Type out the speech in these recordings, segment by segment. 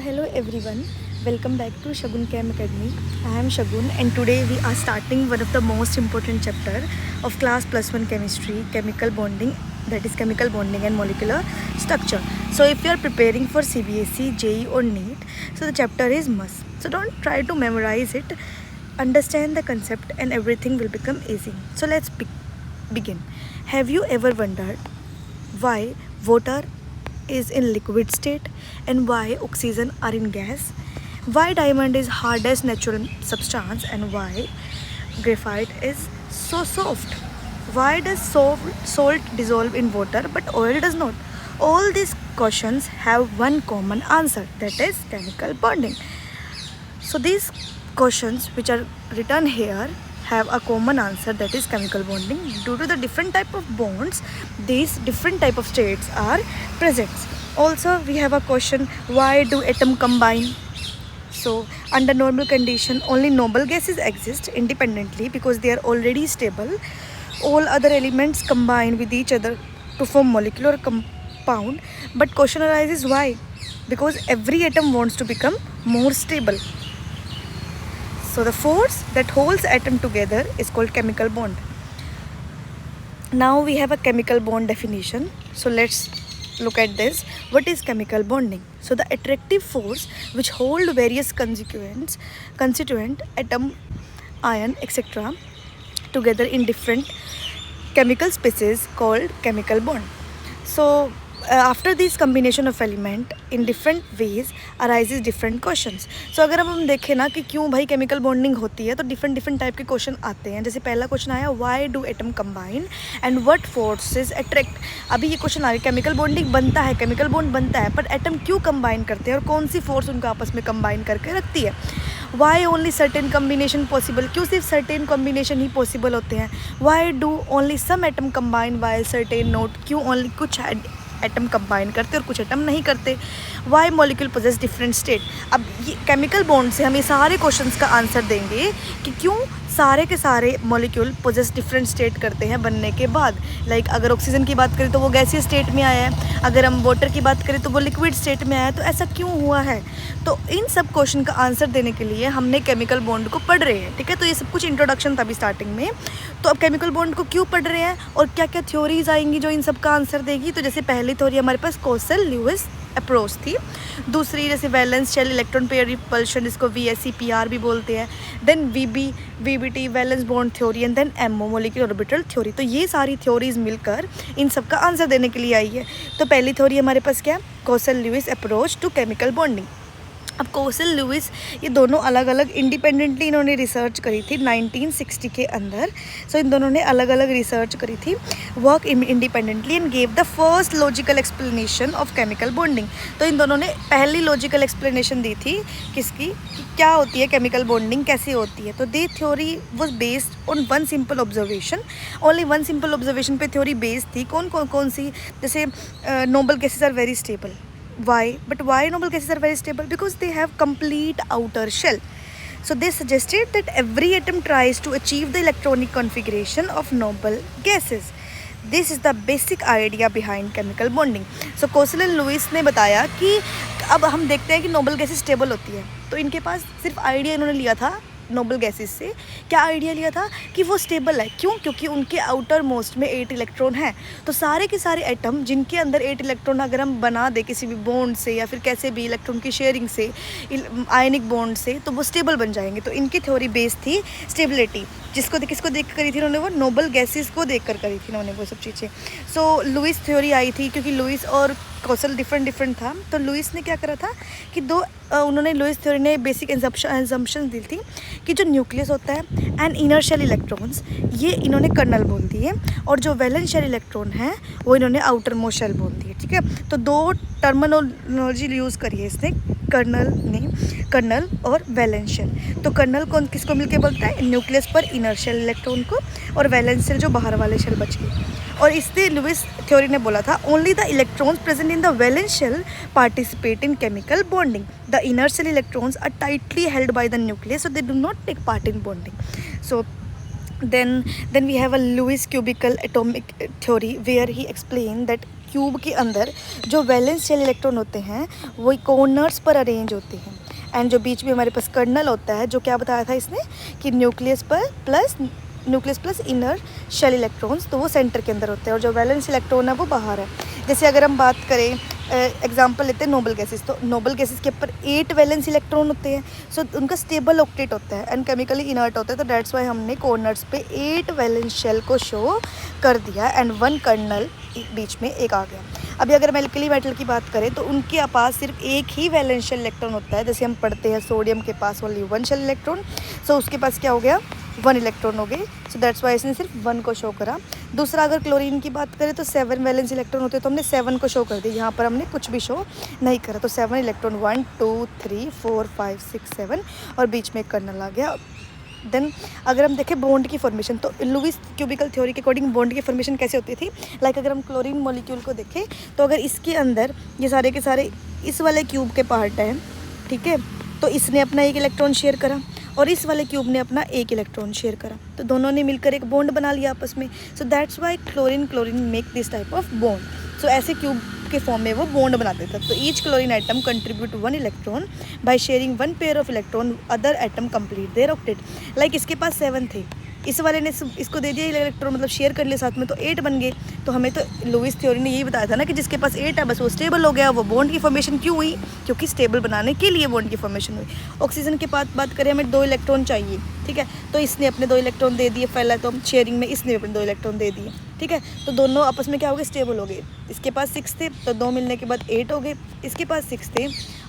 Hello everyone, welcome back to Shagun Chem Academy. I am Shagun and today we are starting one of the most important chapter of class plus 1 chemistry, chemical bonding, that is chemical bonding and molecular structure. So if you are preparing for CBSE, JEE or NEET, so the chapter is must. So don't try to memorize it, understand the concept and everything will become easy. So let's begin. Have you ever wondered why water is in liquid state and why oxygen are in gas, why diamond is hardest natural substance and why graphite is so soft, why does salt dissolve in water but oil does not? All these questions have one common answer, that is chemical bonding. So these questions which are written here have a common answer, that is chemical bonding. Due to the different type of bonds, these different type of states are present. Also we have a question, why do atoms combine? So under normal condition only noble gases exist independently because they are already stable. All other elements combine with each other to form molecular compound, but question arises why? Because every atom wants to become more stable. So the force that holds atom together is called chemical bond. Now we have a chemical bond definition. So let's look at this. What is chemical bonding? So the attractive force which hold various constituent atom, ion, etc. together in different chemical species called chemical bond. So after this combination of element in different ways arises different questions. So अगर हम देखें ना कि क्यों भाई chemical bonding होती है, तो different type के क्वेश्चन आते हैं. जैसे पहला क्वेश्चन आया, why do atom combine and what forces attract. अभी ये क्वेश्चन आ रहा है, chemical bonding बनता है, chemical bond बनता है, पर atom क्यों combine करते हैं और कौन सी force उनको आपस में combine करके रखती है. Why only certain combination possible, क्यों सिर्फ certain combination ही possible होते हैं. Why do only some atom combine while certain not, क्यों only कुछ एटम कंबाइन करते और कुछ एटम नहीं करते. Why molecule possess different state. अब ये केमिकल बॉन्ड से हम ये सारे क्वेश्चंस का आंसर देंगे कि क्यों सारे के सारे मॉलिक्यूल पोजेस डिफरेंट स्टेट करते हैं बनने के बाद. लाइक अगर ऑक्सीजन की बात करें तो वो गैसीय स्टेट में आया है, अगर हम वाटर की बात करें तो वो लिक्विड स्टेट में आया है. तो ऐसा क्यों हुआ है, तो इन सब क्वेश्चन का आंसर देने के लिए हमने केमिकल बॉन्ड को पढ़ रहे हैं. ठीक है, तो ये सब कुछ इंट्रोडक्शन था अभी स्टार्टिंग में. तो अब केमिकल बॉन्ड को क्यों पढ़ रहे हैं और क्या क्या थ्योरीज आएंगी जो इन सब का आंसर देगी. तो जैसे पहली थ्योरी हमारे पास कोसल ल्यूइस अप्रोच थी. दूसरी जैसे valence shell electron pair repulsion, जिसको VSEPR भी बोलते हैं. Then VBT valence bond theory and then MO molecular orbital theory. तो ये सारी थ्योरीज मिलकर इन सब का आंसर देने के लिए आई है. तो पहली थ्योरी हमारे पास क्या है, Kossel Lewis approach to chemical bonding. अब कोसल ल्यूइस ये दोनों अलग अलग इंडिपेंडेंटली इन्होंने रिसर्च करी थी 1960 के अंदर. सो इन दोनों ने अलग अलग रिसर्च करी थी, work independently and gave the first logical explanation of chemical bonding. तो इन दोनों ने पहली लॉजिकल एक्सप्लेनेशन दी थी किसकी, कि क्या होती है केमिकल बॉन्डिंग, कैसे होती है. तो the theory was based on one simple observation. Only one simple observation पे थ्योरी बेस्ड थी. कौन सी, जैसे noble gases are very stable. Why? But why noble gases are very stable? Because they have complete outer shell. So they suggested that every atom tries to achieve the electronic configuration of noble gases. This is the basic idea behind chemical bonding. So Kossel and Lewis ने बताया कि अब हम देखते हैं कि noble gases stable होती है. तो इनके पास सिर्फ आइडिया इन्होंने लिया था नोबल गैसेस से. क्या आइडिया लिया था कि वो स्टेबल है. क्यों? क्योंकि उनके आउटर मोस्ट में 8 इलेक्ट्रॉन है. तो सारे के सारे एटम जिनके अंदर 8 इलेक्ट्रॉन अगर हम बना दे किसी भी बॉन्ड से या फिर कैसे भी इलेक्ट्रॉन की शेयरिंग से, आयनिक बॉन्ड से, तो वो स्टेबल बन जाएंगे. तो इनकी थ्योरी बेस्ड थी स्टेबिलिटी. किसको देख कर करी थी उन्होंने, वो नोबल गैसेस को देख कर करी थी उन्होंने वो सब चीज़ें. सो लुइस थ्योरी आई थी क्योंकि लुइस और कोसल डिफरेंट था. तो लुइस ने क्या करा था कि उन्होंने लुइस थ्योरी ने बेसिक एजम्पशन दी थी कि जो न्यूक्लियस होता है एंड इनर शेल इलेक्ट्रॉन्स, ये इन्होंने कर्नल बोल दिए, और जो वैलेंस शेल इलेक्ट्रॉन है वो इन्होंने आउटर मोस्ट शेल बोल दिए. ठीक है, तो दो टर्मिनोलॉजी यूज़ करी है इसने, कर्नल और वैलेंस शेल. तो कर्नल कौन किसको मिलके बोलता है, न्यूक्लियस पर इनर शेल इलेक्ट्रॉन को, और वैलेंस शेल जो बाहर वाले शेल बच गए. और इससे लुइस थ्योरी ने बोला था, only the electrons present in the valence shell participate in chemical bonding. The inner shell electrons are tightly held by the nucleus, so they do not take part in bonding. So then we have a Lewis cubical atomic theory where he explained that cube के अंदर जो valence shell electron होते हैं वो corners पर arrange होते हैं, and जो बीच में हमारे पास कर्नल होता है, जो क्या बताया था इसने कि nucleus plus inner shell electrons, तो वो सेंटर के अंदर होते हैं और जो वैलेंस इलेक्ट्रॉन है वो बाहर है। जैसे अगर हम बात करें एग्जांपल लेते हैं नोबल गैसेस, तो नोबल गैसेस के ऊपर 8 वैलेंस इलेक्ट्रॉन होते हैं, सो उनका स्टेबल ऑक्टेट होता है एंड केमिकली इनर्ट होता है, तो दैट्स वाई हमने कॉर्नर्स पे 8 वैलेंस शेल को शो कर दिया एंड 1 कर्नल बीच में एक आ गया। अभी अगर हम एल्कली मेटल की बात करें तो उनके पास सिर्फ एक ही वैलेंस शेल इलेक्ट्रॉन होता है, जैसे हम पढ़ते हैं सोडियम के पास ओनली 1 शेल इलेक्ट्रॉन, सो उसके पास क्या हो गया 1 इलेक्ट्रॉन हो गए, सो दैट्स वाई इसने सिर्फ 1 को शो करा। दूसरा अगर क्लोरीन की बात करें तो 7 वैलेंस इलेक्ट्रॉन होते हैं, तो हमने 7 को शो कर दिया, यहाँ पर हमने कुछ भी शो नहीं करा, तो 7 इलेक्ट्रॉन 1 2 3 4 5 6 7 और बीच में एक कर्नल आ गया। देन अगर हम देखें बॉन्ड की फॉर्मेशन, तो लुईस क्यूबिकल थ्योरी के अकॉर्डिंग बॉन्ड की फॉर्मेशन कैसे होती थी, लाइक अगर हम क्लोरीन मॉलिक्यूल को देखें तो अगर इसके अंदर ये सारे के सारे इस वाले क्यूब के पार्ट हैं, ठीक है, तो इसने अपना एक इलेक्ट्रॉन शेयर करा और इस वाले क्यूब ने अपना एक इलेक्ट्रॉन शेयर करा, तो दोनों ने मिलकर एक बॉन्ड बना लिया आपस में, so that's why chlorine make this type of bond. So ऐसे क्यूब के फॉर्म में वो बॉन्ड बनाते थे। तो each chlorine atom contribute 1 electron by sharing 1 pair of electron, other atom complete their octet. Like इसके पास 7 थे, इस वाले ने इसको दे दिया इलेक्ट्रॉन, मतलब शेयर कर लिया साथ में, तो 8 बन गए। तो हमें तो लुईस थ्योरी ने यही बताया था ना कि जिसके पास 8 है बस वो स्टेबल हो गया। वो बॉन्ड की फॉर्मेशन क्यों हुई, क्योंकि स्टेबल बनाने के लिए बॉन्ड की फॉर्मेशन हुई। ऑक्सीजन की बात करें, हमें 2 इलेक्ट्रॉन चाहिए, ठीक है, तो इसने अपने 2 इलेक्ट्रॉन दे दिए पहला, तो हम शेयरिंग में इसने अपने 2 इलेक्ट्रॉन दे दिए, ठीक है, तो दोनों आपस में क्या हो गए स्टेबल हो गए। इसके पास 6 थे तो 2 मिलने के बाद 8 हो गए, इसके पास 6 थे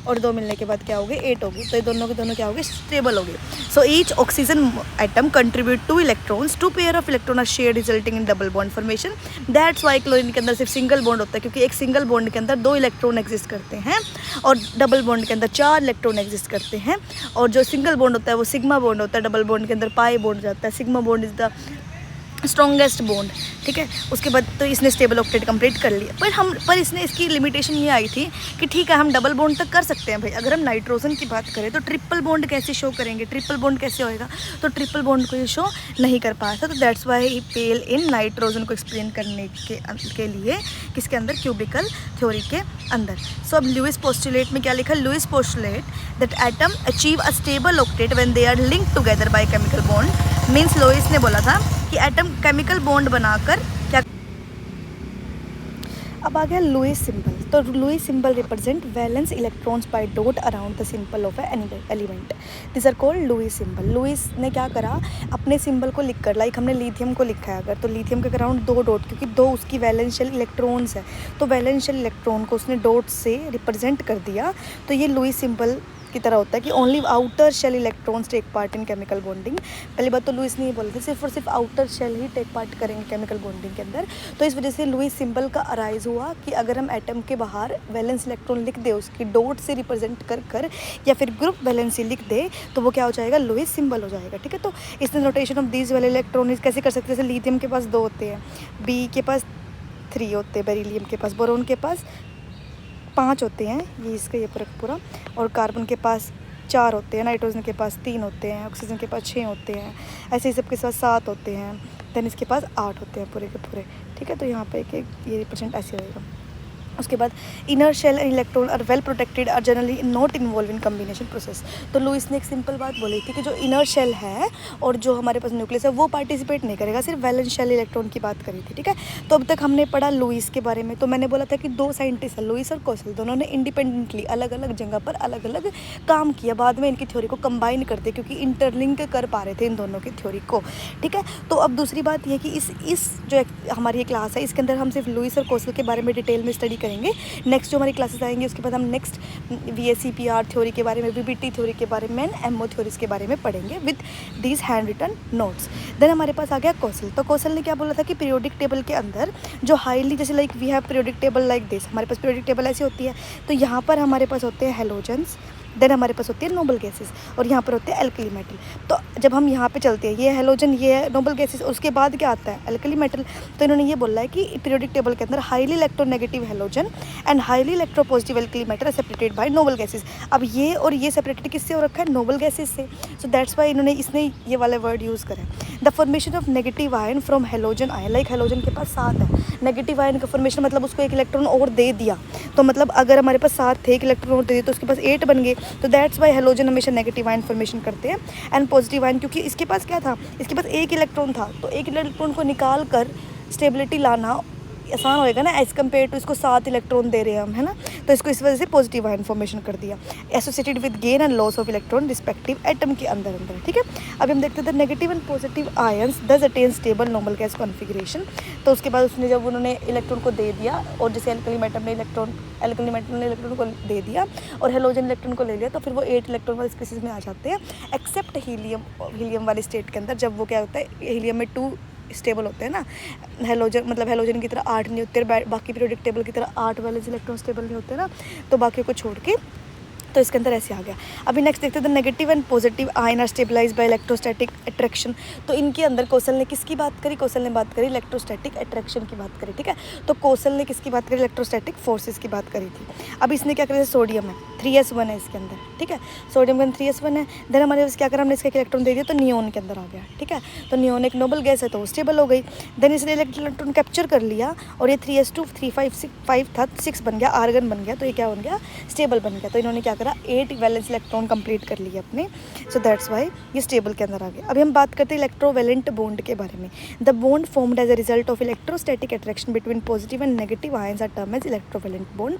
और 2 मिलने के बाद क्या हो गए 8 हो गए, तो ये दोनों के दोनों क्या हो गए स्टेबल हो गए। So each oxygen atom contribute 2 electrons, 2 pair of electron are shared resulting in double bond formation. That's why chlorine के अंदर सिर्फ सिंगल बॉन्ड होता है, क्योंकि एक सिंगल बॉन्ड के अंदर 2 इलेक्ट्रॉन एग्जिस्ट करते हैं और डबल बॉन्ड के अंदर 4 इलेक्ट्रॉन एग्जिस्ट करते हैं। और जो सिंगल बॉन्ड होता है वो सिग्मा बॉन्ड होता है, डबल बॉन्ड के अंदर पाई बॉन्ड जाता है, sigma bond is the strongest bond, ठीक है। उसके बाद तो इसने स्टेबल ऑक्टेट कंप्लीट कर लिया, पर इसने इसकी लिमिटेशन ये आई थी कि ठीक है हम डबल बॉन्ड तक कर सकते हैं भाई। अगर हम नाइट्रोजन की बात करें तो ट्रिपल बॉन्ड कैसे शो करेंगे, ट्रिपल बॉन्ड कैसे होएगा, तो ट्रिपल बॉन्ड को ये शो नहीं कर पाया था। तो that's why he fail in nitrogen को एक्सप्लेन करने के लिए किसके अंदर, क्यूबिकल थ्योरी के अंदर। सो अब लुईस पोस्टुलेट में क्या लिखा, Lewis postulate that atom achieve a stable octet when they are linked together by chemical bond. Means Lewis ने बोला था कि एटम केमिकल बॉन्ड बनाकर क्या। अब आ गया लुईस सिंबल। तो Lewis symbol represent valence electrons by dot around the symbol of an element, this are called Lewis symbol. Lewis ने क्या करा, अपने सिंबल को लिखकर, लाइक हमने लिथियम को लिखा है अगर, तो लिथियम के अराउंड 2 डॉट, क्योंकि 2 उसकी वैलेंशियल इलेक्ट्रॉन्स है, तो वैलेंशियल इलेक्ट्रॉन को उसने डॉट से रिप्रेजेंट कर दिया। तो ये लुईस सिंबल की तरह होता है कि only outer shell electrons take part in chemical bonding. पहली बात तो लुईस ने ये बोला था सिर्फ और सिर्फ आउटर शेल ही टेक पार्ट करेंगे केमिकल बॉन्डिंग के अंदर। तो इस वजह से लुईस सिंबल का अराइज हुआ कि अगर हम एटम के बाहर वैलेंस इलेक्ट्रॉन लिख दे उसकी डॉट से रिप्रेजेंट कर या फिर ग्रुप वैलेंसी लिख दे तो वो क्या हो जाएगा, लुईस सिंबल हो जाएगा, ठीक है। तो इसने notation of these valence electron कैसे कर सकते हैं, जैसे लिथियम के पास 2 होते हैं, बी के पास 3 होते हैं, बेरिलियम के पास, बोरोन के पास 5 होते हैं, ये इसका ये पूरा, और कार्बन के पास 4 होते हैं, नाइट्रोजन के पास 3 होते हैं, ऑक्सीजन के पास 6 होते हैं, ऐसे ही सबके साथ 7 होते हैं, देन इसके पास 8 होते हैं पूरे के पूरे, ठीक है। तो यहाँ पे एक ये रिप्रेजेंट ऐसे रहेगा। उसके बाद inner shell and electron are well protected are generally not involve in combination process. तो लुईस ने एक सिंपल बात बोली थी कि जो इनर शेल है और जो हमारे पास न्यूक्लियस है वो पार्टिसिपेट नहीं करेगा, सिर्फ वैलेंस शेल इलेक्ट्रॉन की बात करी थी, ठीक है। तो अब तक हमने पढ़ा लुईस के बारे में। तो मैंने बोला था कि 2 साइंटिस्ट हैं, लुईस और कोसल, दोनों ने इंडिपेंडेंटली अलग अलग जगह पर अलग अलग काम किया, बाद में इनकी थ्योरी को कंबाइन करते क्योंकि इंटरलिंक कर पा रहे थे इन दोनों की थ्योरी को, ठीक है। तो अब दूसरी बात यह कि इस जो हमारी ये क्लास है इसके अंदर हम सिर्फ लुईस और कोसल के बारे में डिटेल में स्टडी करेंगे। नेक्स्ट जो हमारी क्लासेस आएंगी उसके बाद हम नेक्स्ट VSEPR थ्योरी के बारे में, VBT थ्योरी के बारे में, MO थ्योरीज के बारे में पढ़ेंगे with these hand written notes. Then हमारे पास आ गया कोसल। तो कोसल ने क्या बोला था कि पीरियोडिक टेबल के अंदर जो हाईली, जैसे like we have periodic table like this, हमारे पास पीरियोडिक टेबल ऐसी होती है, तो यहाँ पर हमारे पास होते हैं हेलोजेंस, देन हमारे पास होती है नोबल गैसेस, और यहाँ पर होते हैं एल्कली मेटल। तो जब हम यहाँ पे चलते हैं, ये हैलोजन, ये है नोबल गैसेस, उसके बाद क्या आता है एल्कली मेटल। तो इन्होंने ये बोला है कि पीरियोडिक टेबल के अंदर highly electronegative halogen and highly electropositive alkali metal separated by noble gases. अब ये और ये सेपरेटेड किससे हो रखा है, नोबल गैसेस से। सो दैट्स वाई इन्होंने इसने ये वाला वर्ड यूज़ करा है। The formation of negative ion from halogen ion, like halogen के पास 7 है, नेगेटिव आयन का फॉर्मेशन मतलब उसको 1 इलेक्ट्रॉन और दे दिया, तो मतलब अगर हमारे पास 7 थे, 1 इलेक्ट्रॉन और दे दिया तो उसके पास 8 बन गए। तो दैट्स वाई हैलोजन हमेशा नेगेटिव आयन फॉर्मेशन करते हैं एंड पॉजिटिव आयन, क्योंकि इसके पास क्या था, इसके पास 1 इलेक्ट्रॉन था, तो 1 इलेक्ट्रॉन को निकाल कर स्टेबिलिटी लाना आसान होएगा ना, एज़ कम्पेयर टू इसको 7 इलेक्ट्रॉन दे रहे हैं हम, है ना। तो इसको इस वजह से पॉजिटिव आयन फॉर्मेशन कर दिया, associated with gain and loss of electron respective atom के अंदर अंदर, ठीक है। अब हम देखते थे नेगेटिव एंड पॉजिटिव आयंस दस attain stable normal gas configuration. तो उसके बाद उसने जब उन्होंने इलेक्ट्रॉन को दे दिया, और जैसे एल्कली मेटल ने इलेक्ट्रॉन को दे दिया और हेलोजन इलेक्ट्रॉन को ले लिया, तो फिर वो 8 इलेक्ट्रॉन वाले स्पीसीज में आ जाते हैं, एक्सेप्ट हीलियम वाली स्टेट के अंदर। जब वो क्या होता है, हीलियम में 2 स्टेबल होते हैं ना, हेलोजन की तरह 8 नहीं होते, बाकी पीरियोडिक टेबल की तरह 8 वाले इलेक्ट्रॉन स्टेबल नहीं होते ना, तो बाकी को छोड़ के तो इसके अंदर ऐसे आ गया। अभी नेक्स्ट देखते हैं, the negative and positive ion are stabilize by electrostatic attraction. तो इनके अंदर कौशल ने किसकी बात करी, कौशल ने बात करी इलेक्ट्रोस्टैटिक अट्रैक्शन की बात करी, ठीक है। तो कौशल ने किसकी बात करी, इलेक्ट्रोस्टैटिक फोर्सेस की बात करी थी। अब इसने क्या करा, सोडियम है 3s1 है इसके अंदर, ठीक है, सोडियम के अंदर 3s1 है। देन हमारे पास क्या करा, हमने इसका इलेक्ट्रॉन दे दिया तो नियोन के अंदर आ गया, ठीक है। तो नियोन एक नोबल गैस है तो स्टेबल हो गई। देन इसने इलेक्ट्रॉन कैप्चर कर लिया और ये 3s2 3 5 था, 6 बन गया, आर्गन बन गया, तो ये क्या बन गया, स्टेबल बन गया। तो इन्होंने क्या करा, 8 वैलेंस इलेक्ट्रॉन कंप्लीट कर लिए अपने, सो दैट्स वाई ये स्टेबल के अंदर आ गया। अभी हम बात करते हैं इलेक्ट्रोवेलेंट बॉन्ड के बारे में। The bond formed as a result of electrostatic attraction between positive and negative ions are term as electrovalent bond.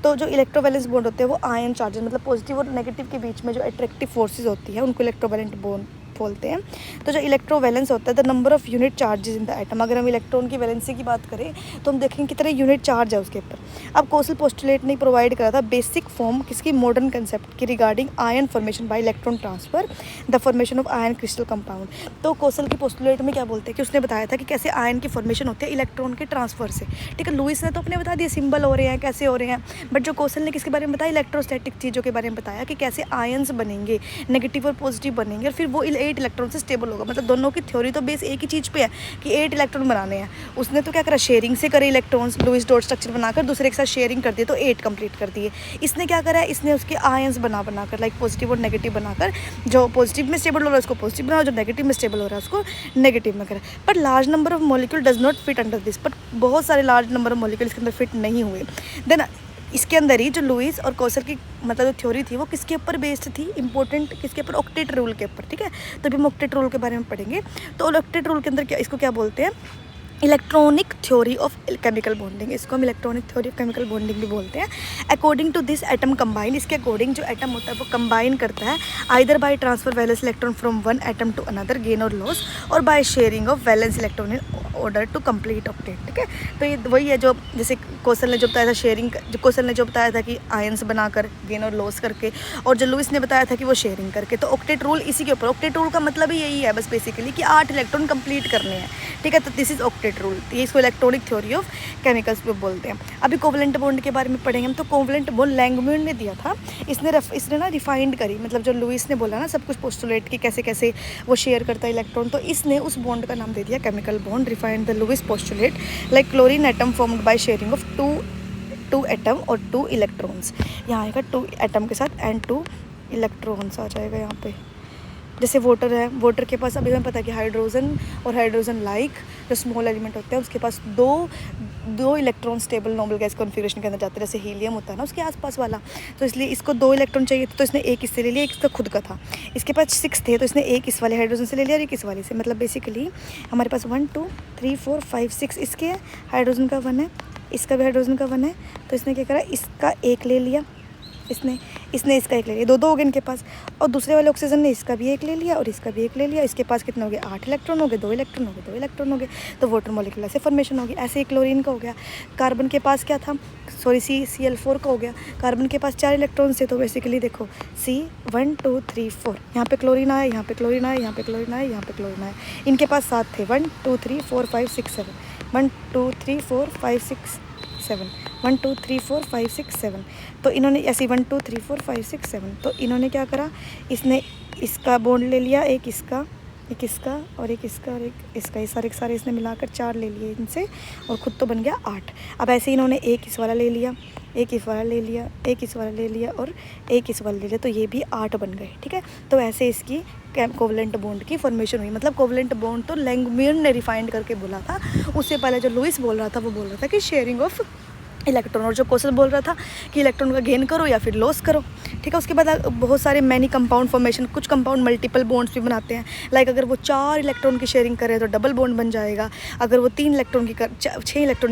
तो जो इलेक्ट्रोवेलेंस बॉन्ड होते हैं वो आयन चार्जेस, मतलब पॉजिटिव और नेगेटिव के बीच में जो अट्रैक्टिव फोर्सेज होती है उनको इलेक्ट्रोवेलेंट बॉन्ड बोलते हैं। तो जो इलेक्ट्रोवैलेंस होता है, the number of unit charges in the atom. अगर हम इलेक्ट्रॉन की वैलेंसी की बात करें तो हम देखेंगे कितने यूनिट चार्ज है उसके ऊपर। अब कौशल पोस्टुलेट ने प्रोवाइड करा था बेसिक फॉर्म किसकी, मॉडर्न कंसेप्ट की regarding ion formation by electron transfer, the formation of ion crystal compound. तो कौशल की पोस्टुलेट में क्या बोलते हैं कि उसने बताया था कि कैसे आयन की फॉर्मेशन होती है इलेक्ट्रॉन के ट्रांसफर से, ठीक है। लुइस ने तो अपने बता दिया सिंबल हो रहे हैं, कैसे हो रहे हैं, बट जो कौशल ने किसके बारे में बताया, इलेक्ट्रोस्टैटिक चीज़ों के बारे में बताया कि कैसे आयन्स बनेंगे, नेगेटिव और पॉजिटिव बनेंगे, और फिर वो 8 इलेक्ट्रॉन से स्टेबल होगा। मतलब दोनों की थ्योरी तो बेस एक ही चीज़ पे है कि 8 इलेक्ट्रॉन बनाने हैं। उसने तो क्या करा, शेयरिंग से करे इलेक्ट्रॉन्स, लुइस डॉट स्ट्रक्चर बनाकर दूसरे के साथ शेयरिंग कर दिए तो 8 कंप्लीट कर दिए। इसने क्या करा है, इसने उसके आयंस बनाकर लाइक पॉजिटिव और नेगेटिव बनाकर, जो पॉजिटिव में स्टेबल हो रहा है उसको पॉजिटिव बनाओ, जो नेगेटिव में स्टेबल हो रहा है उसको नेगेटिव में करा। But large number of molecule does not fit under this, but बहुत सारे लार्ज नंबर ऑफ मॉलिक्यूल इसके अंदर फिट नहीं हुए। देन इसके अंदर ही जो लुइस और कौशल की मतलब जो थ्योरी थी वो किसके ऊपर बेस्ड थी, इंपॉर्टेंट किसके ऊपर, ऑक्टेट रूल के ऊपर, ठीक है। तो अभी हम ऑक्टेट रूल के बारे में पढ़ेंगे। तो ऑक्टेट रूल के अंदर क्या, इसको क्या बोलते हैं, electronic theory of chemical bonding. इसको हम electronic theory of chemical bonding भी बोलते हैं। According to this atom combine, इसके अकॉर्डिंग जो एटम होता है वो कंबाइन करता है either by transfer valence electron from one atom to another, gain और लॉस, और by sharing of valence electron in order to complete octet, ठीक है। तो ये वही है जो जैसे कौशल ने जो बताया था शेयरिंग, जो कौशल ने जो बताया था कि आयंस बनाकर गेन और लॉस करके, और जो लुइस ने बताया था कि वो शेयरिंग करके। तो ऑक्टेट रूल इसी के ऊपर, ऑक्टेट रूल का मतलब ही यही है बस बेसिकली कि 8 इलेक्ट्रॉन कंप्लीट करने हैं, ठीक है। तो दिस इज ऑक्टेट रूल, ये इसको इलेक्ट्रॉनिक थ्योरी ऑफ केमिकल्स पे बोलते हैं। अभी कोवलेंट बॉन्ड के बारे में पढ़ेंगे हम। तो कोवलेंट बॉन्ड लैंगम्यून ने दिया था, इसने ना रिफाइंड करी, मतलब जो लुइस ने बोला ना सब कुछ पोस्टुलेट कि कैसे कैसे वो शेयर करता है इलेक्ट्रॉन, तो इसने उस बॉन्ड का नाम दे दिया chemical bond, refined the Lewis postulate like chlorine atom formed by sharing of two atom और 2 इलेक्ट्रॉन्स। यहाँ आएगा 2 एटम के साथ एंड 2 इलेक्ट्रॉन्स आ जाएगा यहाँ पे। जैसे वाटर है, वाटर के पास अभी हमें पता है कि हाइड्रोजन और हाइड्रोजन लाइक जो स्मॉल एलिमेंट होते हैं उसके पास दो electron stable normal gas configuration के अंदर जाते हैं, जैसे हीलियम होता है ना उसके आसपास वाला। तो इसलिए इसको 2 इलेक्ट्रॉन चाहिए तो इसने एक इससे ले लिया, एक इसका खुद का था। इसके पास 6 थे तो इसने एक इस वाले हाइड्रोजन से ले लिया और एक इस वाले से। मतलब बेसिकली हमारे पास 1 2 3 4 5 6 इसके है, हाइड्रोजन का 1 है, इसका भी हाइड्रोजन का 1 है। तो इसने क्या करा, इसका एक ले लिया, इसने इसका एक ले लिया, 2 हो गए इनके पास। और दूसरे वाले ऑक्सीजन ने इसका भी एक ले लिया और इसका भी एक ले लिया। इसके पास कितने हो गए, 8 इलेक्ट्रॉन हो गए, 2 इलेक्ट्रॉन हो गए, 2 इलेक्ट्रॉन हो गए। तो वाटर मॉलिक्यूल ऐसे फॉर्मेशन होगी। ऐसे ही क्लोरीन का हो गया। कार्बन के पास क्या था, सॉरी CL4 का हो गया। कार्बन के पास 4 इलेक्ट्रॉन थे, तो बेसिकली देखो C 1 2 3 4, यहाँ पे क्लोरीन आया, यहाँ पे क्लोरीन आया, यहाँ पे क्लोरीन आया, यहाँ पे क्लोरीन आया। इनके पास 7 थे, 1 2 3 4 5 6 7, 1 2 3 4 5 6 7। 1 2 3 4 5 6 7। तो इन्होंने ऐसे 1 2 3 4 5 6 7, तो इन्होंने क्या करा, इसने इसका बॉन्ड ले लिया, एक इसका और एक इसका और एक इसका, ये सारे इसने मिलाकर 4 ले लिए इनसे, और ख़ुद तो बन गया 8। अब ऐसे इन्होंने एक इस वाला ले लिया, एक इस वाला ले लिया, एक इस वाला ले लिया और एक इस वाला ले लिया, तो ये भी 8 बन गए। ठीक है, तो ऐसे इसकी कोवलेंट बॉन्ड की फॉर्मेशन हुई। मतलब कोवलेंट बॉन्ड तो लैंगमुइर ने रिफाइंड करके बोला था, उससे पहले जो लुईस बोल रहा था वो बोल रहा था कि शेयरिंग ऑफ इलेक्ट्रॉन, और जो कोसल बोल रहा था कि इलेक्ट्रॉन का गेन करो या फिर लॉस करो। ठीक है, उसके बाद बहुत सारे मैनी कंपाउंड फॉर्मेशन, कुछ कंपाउंड मल्टीपल बॉन्ड्स भी बनाते हैं। लाइक अगर वो 4 इलेक्ट्रॉन की शेयरिंग कर रहे हैं तो डबल बॉन्ड बन जाएगा, अगर वो 6 इलेक्ट्रॉन की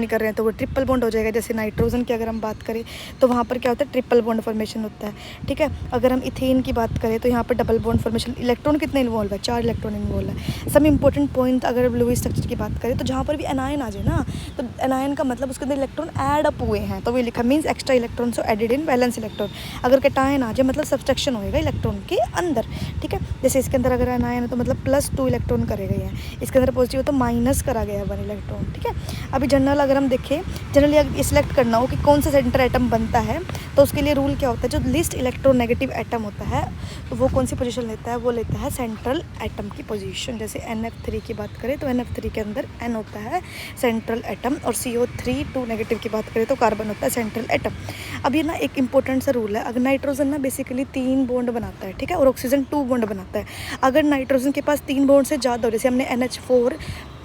कर रहे हैं तो वो ट्रिपल बॉन्ड हो जाएगा। जैसे नाइट्रोजन की अगर हम बात करें तो वहाँ पर क्या होता है, ट्रिपल बॉन्ड फॉर्मेशन होता है। ठीक है, अगर हम इथेन की बात करें तो यहाँ पर डबल बॉन्ड फॉर्मेशन, इलेक्ट्रॉन कितने इन्वॉल्व है, 4 इलेक्ट्रॉन इन्वॉल्व है। सब इंपॉर्टेंट पॉइंट अगर लुईस स्ट्रक्चर की बात करें तो जहाँ पर भी एनायन आ जाए ना, तो एनायन का मतलब उसके अंदर इलेक्ट्रॉन ऐड अप हुए हैं, तो वो लिखा means extra electron so added इन वैलेंस इलेक्ट्रॉन। अगर कैटायन आ जाए मतलब सब्सट्रैक्शन होएगा इलेक्ट्रॉन के अंदर। ठीक है, जैसे इसके अंदर अगर एनायन है तो मतलब +2 इलेक्ट्रॉन करेगा ये, इसके अंदर पॉजिटिव हो तो माइनस करा गया है 1 इलेक्ट्रॉन। ठीक है, अभी जनरल अगर हम देखें, जनरली अगर सिलेक्ट करना हो कि कौन सा सेंटर एटम बनता है तो उसके लिए रूल क्या होता है, जो लिस्ट इलेक्ट्रोनेगेटिव एटम होता है तो वो कौन सी पोजीशन लेता है, वो लेता है सेंट्रल एटम की पोजीशन। जैसे NF3 की बात करें तो NF3 के अंदर N होता है सेंट्रल एटम, और CO3 2 नेगेटिव की बात करें तो कार्बन होता है सेंट्रल एटम। अब ये ना एक इंपॉर्टेंट सा रूल है, अगर नाइट्रोजन ना बेसिकली 3 बॉन्ड बनाता है, ठीक है, और ऑक्सीजन 2 बॉन्ड बनाता है। अगर नाइट्रोजन के पास 3 बॉन्ड से ज़्यादा हो, जैसे हमने NH4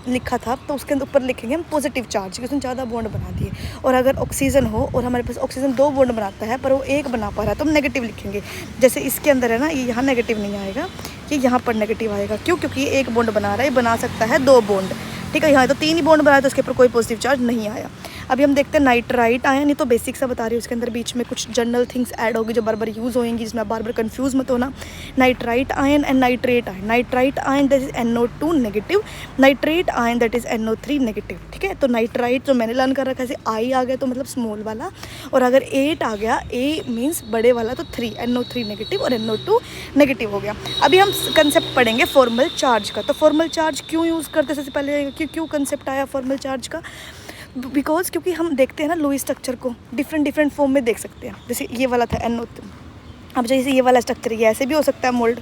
लिखा था तो उसके ऊपर लिखेंगे हम पॉजिटिव चार्ज कि उसने ज़्यादा बॉन्ड बना दिए। और अगर ऑक्सीजन हो और हमारे पास ऑक्सीजन 2 बॉन्ड बनाता है पर वो 1 बना पा रहा है तो हम नेगेटिव लिखेंगे। जैसे इसके अंदर है ना, ये यहाँ नेगेटिव नहीं आएगा, ये यहाँ पर नेगेटिव आएगा। क्यों? क्योंकि ये 1 बॉन्ड बना रहा है, बना सकता है 2 बॉन्ड। ठीक है, यहाँ तो 3 ही बॉन्ड बनाया तो उसके ऊपर कोई पॉजिटिव चार्ज नहीं आया। अभी हम देखते हैं नाइट्राइट आयन, नहीं तो बेसिक सा बता रही हूँ, उसके अंदर बीच में कुछ जनरल थिंग्स ऐड होगी जो बार बार यूज़ होंगी, जिसमें बार बार कंफ्यूज मत होना। Nitrite ion and nitrate ion. Nitrite ion that is NO2 negative, nitrate ion that is NO3 negative. ठीक है, तो नाइट्राइट जो मैंने लर्न कर रखा है, जैसे I आ गया तो मतलब स्मॉल वाला, और अगर 8 आ गया, A मीन्स बड़े वाला, तो 3 NO3 नेगेटिव और NO2 नेगेटिव हो गया। अभी हम कंसेप्ट पढ़ेंगे फॉर्मल चार्ज का। तो फॉर्मल चार्ज क्यों यूज़ करते, सबसे पहले क्यों कंसेप्ट आया फॉर्मल चार्ज का, बिकॉज क्योंकि हम देखते हैं ना लुईस स्ट्रक्चर को डिफरेंट फॉर्म में देख सकते हैं। जैसे ये वाला था NO3, अब जैसे ये वाला स्ट्रक्चर, ये ऐसे भी हो सकता है मोल्ड,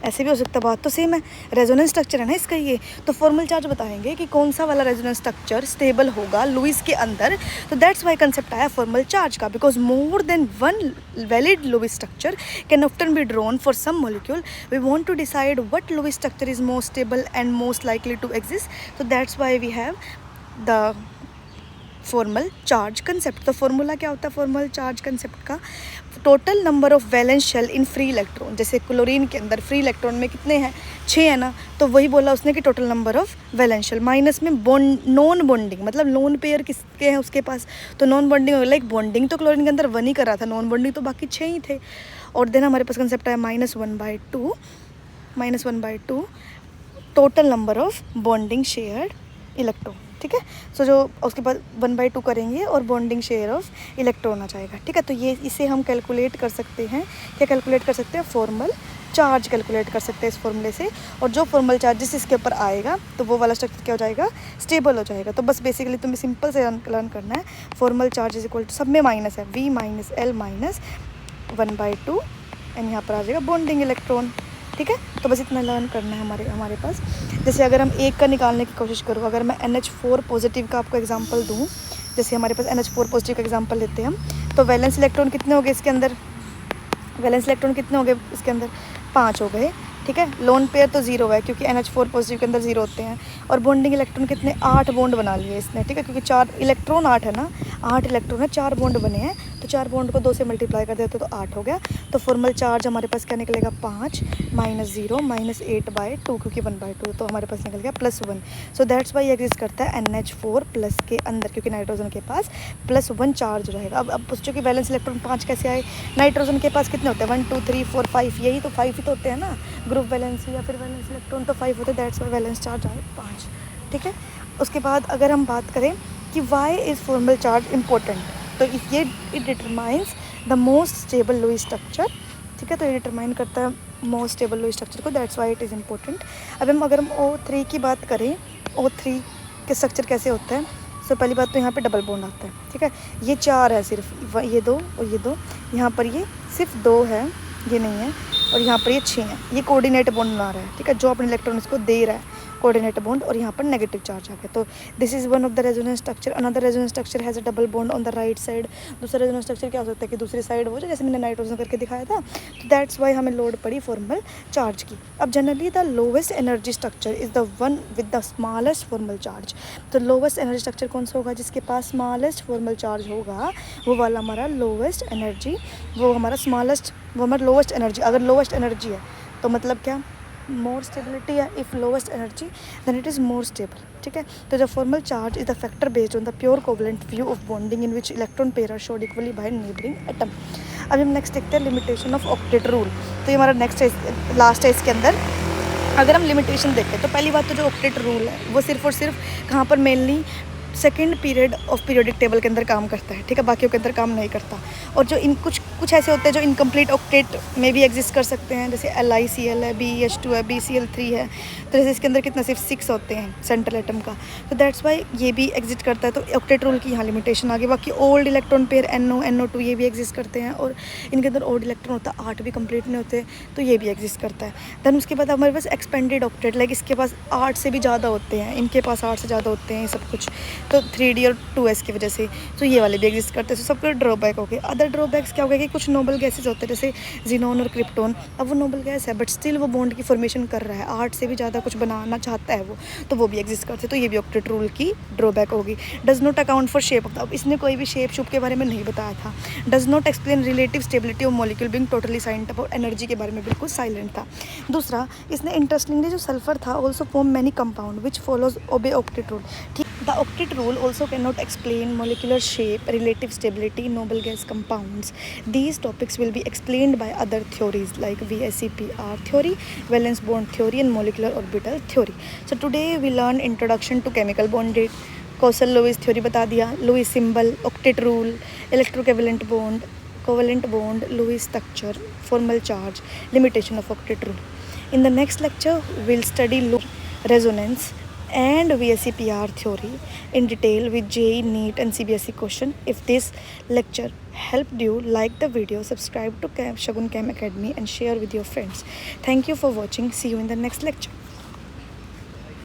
ऐसे भी हो सकता है, बात तो सेम है। रेजोनेंस स्ट्रक्चर है ना इसका ये, तो फॉर्मल चार्ज बताएंगे कि कौन सा वाला रेजोनेंस स्ट्रक्चर स्टेबल होगा लुईस के अंदर। तो दैट्स वाई कंसेप्ट आया फॉर्मल चार्ज का, because more than 1 valid Lewis structure can often be drawn for some molecule. We want to decide what Lewis structure is most stable and most likely to exist. तो that's why we have the formal charge concept. तो formula क्या होता है formal charge concept का, total number of valence shell in free electron. जैसे chlorine के अंदर free electron में कितने हैं, 6 है ना, तो वही बोला उसने कि total number of valence shell, minus में नॉन बॉन्डिंग, मतलब लोन पेयर किसके हैं उसके पास, तो नॉन बॉन्डिंग, लाइक बॉन्डिंग तो क्लोरीन के अंदर 1 ही कर रहा था, नॉन बॉन्डिंग तो बाकी 6 ही थे। और देन हमारे पास कंसेप्ट आया -1/2 total number of bonding shared electron. ठीक है, सो जो उसके बाद 1/2 करेंगे और बॉन्डिंग शेयर ऑफ इलेक्ट्रॉन आ जाएगा। ठीक है, तो ये इसे हम कैलकुलेट कर सकते हैं, क्या कैलकुलेट कर सकते हैं, फॉर्मल चार्ज कैलकुलेट कर सकते हैं इस फॉर्मूले से। और जो फॉर्मल चार्ज जिस इसके ऊपर आएगा तो वो वाला स्ट्रक्चर क्या हो जाएगा, स्टेबल हो जाएगा। तो बस बेसिकली तुम्हें सिंपल से लर्न करना है, formal charge is equal to, सब में माइनस है, V - L - 1/2 एंड यहाँ पर आ जाएगा बॉन्डिंग इलेक्ट्रॉन। ठीक है, तो बस इतना लर्न करना है हमारे पास। जैसे अगर हम एक का निकालने की कोशिश करूँ, अगर मैं NH4 पॉजिटिव का आपको एग्जांपल दूँ, जैसे हमारे पास NH4 पॉजिटिव का एग्जांपल लेते हैं हम, तो वैलेंस इलेक्ट्रॉन कितने हो गए इसके अंदर, वैलेंस इलेक्ट्रॉन कितने हो गए इसके अंदर, 5 हो गए। ठीक है, लोन पेयर तो 0 है क्योंकि NH4 पॉजिटिव के अंदर 0 होते हैं। और बॉन्डिंग इलेक्ट्रॉन कितने, 8 बॉन्ड बना लिए इसने। ठीक है, क्योंकि 4 इलेक्ट्रॉन 8 है ना, 8 इलेक्ट्रॉन है, 4 बॉन्ड बने हैं, तो 4 बॉन्ड को 2 से मल्टीप्लाई कर देते तो 8 हो गया। तो फॉर्मल चार्ज हमारे पास क्या निकलेगा, 5 - 0 - 8/2, क्योंकि 1/2 तो हमारे पास निकल गया +1। सो दैट्स वाई एग्जिस्ट करता है NH4 प्लस के अंदर, क्योंकि नाइट्रोजन के पास +1 चार्ज रहेगा। अब पूछो कि वैलेंस इलेक्ट्रॉन 5 कैसे आए, नाइट्रोजन के पास कितने होते हैं, 1 2 3 4 5, यही तो 5 ही तो होते हैं ना, ग्रुप वैलेंसी या फिर वैलेंस इलेक्ट्रॉन तो 5 होते हैं, दैट्स वाई वैलेंस चार्ज आए 5। ठीक है, उसके बाद अगर हम बात करें कि why is formal charge important, तो ये it determines the most stable Lewis structure. ठीक है, तो ये डिटरमाइन करता है मोस्ट स्टेबल लुईस स्ट्रक्चर को, that's why it is important. अब अगर हम O3 की बात करें, O3 के स्ट्रक्चर कैसे होता है, सो पहली बात तो यहाँ पे डबल बॉन्ड आता है, ठीक है। ये 4 है सिर्फ, ये 2 और ये 2, यहाँ पर ये सिर्फ 2 है, ये नहीं है, और यहाँ पर ये 6 हैं। ये कोऑर्डिनेट बॉन्ड बना रहा है, ठीक है, जो अपने इलेक्ट्रॉन इसको दे रहा है, कोऑर्डिनेट बॉन्ड, और यहाँ पर नेगेटिव चार्ज आ गया। तो this is one of the resonance structure. Another resonance structure has a double bond on the right side. दूसरा रेजोनेंस स्ट्रक्चर क्या हो सकता है कि दूसरी साइड वो, जैसे मैंने नाइट्रोजन करके दिखाया था, तो दैट्स वाई हमें लोड पड़ी फॉर्मल चार्ज की। अब generally the lowest energy structure is the one with the smallest formal charge. तो लोवेस्ट एनर्जी स्ट्रक्चर कौन सा होगा? जिसके पास स्मॉलेस्ट फॉर्मल चार्ज होगा वो वाला हमारा लोवेस्ट एनर्जी, वो हमारा स्मॉलेस्ट, वो हमारा लोवेस्ट एनर्जी। अगर लोवेस्ट एनर्जी है तो मतलब क्या? मोर स्टेबिलिटी है। If lowest energy then it is more stable, ठीक है। तो the formal charge is the factor based on the pure covalent view of bonding in which electron pair are shared equally by neighbouring atom. अभी हम next देखते हैं limitation of octet rule. तो ये हमारा नेक्स्ट है, लास्ट है इसके अंदर। अगर हम लिमिटेशन देखें तो पहली बात तो जो ऑक्टेट रूल है वो सिर्फ और सिर्फ कहाँ पर mainly second period of periodic table के अंदर काम करता है, ठीक है, बाकियों के अंदर काम नहीं करता। और जो इन कुछ ऐसे होते हैं जो इनकम्प्लीट ऑक्टेट में भी एग्जिस्ट कर सकते हैं, जैसे LiCl है, BH2 है, BCl3 है। तो जैसे इसके अंदर कितना सिर्फ 6 होते हैं सेंट्रल एटम का, तो दैट्स वाई ये भी एग्जिस्ट करता है। तो ऑक्टेट रूल की यहाँ लिमिटेशन आ गई। बाकी old electron pair NO, NO2 ये भी एग्जिस्ट करते हैं, और इनके अंदर ओल्ड इलेक्ट्रॉन होता है 8 भी कंप्लीट नहीं होते, तो ये भी एग्जिस्ट करता है। दैन उसके बाद हमारे पास एक्सपेंडेड ऑक्टेट, लाइक इसके पास 8 से भी ज़्यादा होते हैं, इनके पास 8 से ज़्यादा होते हैं ये सब कुछ, तो 3D और 2s की वजह से तो ये वाले भी एग्जिस्ट करते हैं। तो सबके ड्रॉबैक हो गए। अदर ड्रॉबैक्स क्या हो गया कि कुछ नोबल गैसेज होते हैं जैसे जिनोन और क्रिप्टोन। अब वो नोबल गैस है बट स्टिल वो बॉन्ड की फॉर्मेशन कर रहा है, 8 से भी ज़्यादा कुछ बनाना चाहता है वो, तो वो भी एग्जिस्ट करते हैं। तो ये भी ऑक्टेट रूल की ड्रॉबैक होगी। Does not account for shape of the, अब इसने कोई भी शेप शूप के बारे में नहीं बताया था। Does not explain relative stability of molecule being totally silent, about energy के बारे में बिल्कुल साइलेंट था। दूसरा, इसने इंटरेस्टिंगली जो सल्फर था also form many compound which follows obey octet rule, ठीक। The octet rule also cannot explain molecular shape, relative stability, noble gas compounds. These topics will be explained by other theories like VSEPR theory, valence bond theory, and molecular orbital theory. So today we learned introduction to chemical bonding, Coulson-Lewis theory बता दिया, Lewis symbol, octet rule, electrocovalent bond, Lewis structure, formal charge, limitation of octet rule. In the next lecture, we'll study resonance and VSEPR theory in detail with JEE, NEET and CBSE question. If this lecture helped you, like the video, subscribe to Shagun Chem Academy and share with your friends. Thank you for watching. See you in the next lecture.